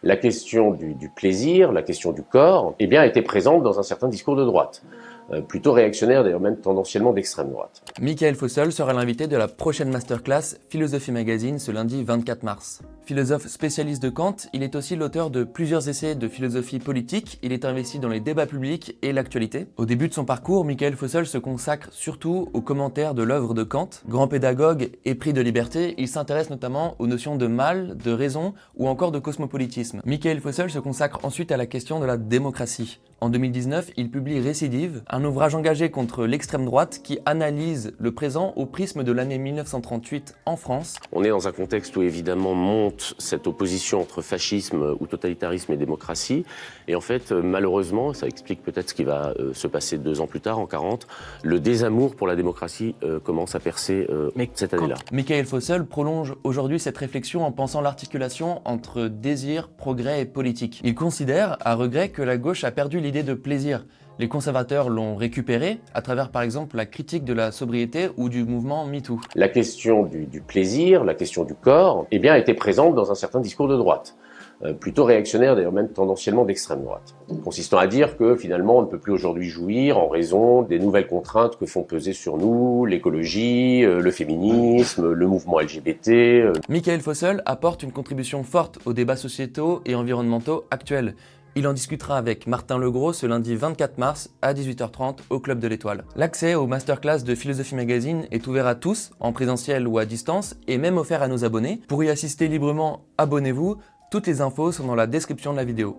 La question du plaisir, la question du corps, eh bien, était présente dans un certain discours de droite. Plutôt réactionnaire, d'ailleurs même tendanciellement d'extrême droite. Mickaël Fossel sera l'invité de la prochaine masterclass Philosophie Magazine ce lundi 24 mars. Philosophe spécialiste de Kant, il est aussi l'auteur de plusieurs essais de philosophie politique, il est investi dans les débats publics et l'actualité. Au début de son parcours, Mickaël Fossel se consacre surtout aux commentaires de l'œuvre de Kant. Grand pédagogue et pris de liberté, il s'intéresse notamment aux notions de mal, de raison ou encore de cosmopolitisme. Mickaël Fossel se consacre ensuite à la question de la démocratie. En 2019, il publie Récidive, un ouvrage engagé contre l'extrême droite qui analyse le présent au prisme de l'année 1938 en France. On est dans un contexte où évidemment monte cette opposition entre fascisme ou totalitarisme et démocratie. Et en fait, malheureusement, ça explique peut-être ce qui va se passer 2 ans plus tard, en 40, le désamour pour la démocratie commence à percer cette année-là. Mickaël Fossel prolonge aujourd'hui cette réflexion en pensant l'articulation entre désir, progrès et politique. Il considère, à regret, que la gauche a perdu l'idée de plaisir. Les conservateurs l'ont récupéré à travers par exemple la critique de la sobriété ou du mouvement MeToo. La question du plaisir, la question du corps, eh bien, était présente dans un certain discours de droite. Plutôt réactionnaire, d'ailleurs même tendanciellement d'extrême droite, consistant à dire que finalement on ne peut plus aujourd'hui jouir en raison des nouvelles contraintes que font peser sur nous l'écologie, le féminisme, le mouvement LGBT. Mickaël Fossel apporte une contribution forte aux débats sociétaux et environnementaux actuels. Il en discutera avec Martin Legros ce lundi 24 mars à 18h30 au Club de l'Étoile. L'accès aux masterclass de Philosophie Magazine est ouvert à tous, en présentiel ou à distance, et même offert à nos abonnés. Pour y assister librement, abonnez-vous. Toutes les infos sont dans la description de la vidéo.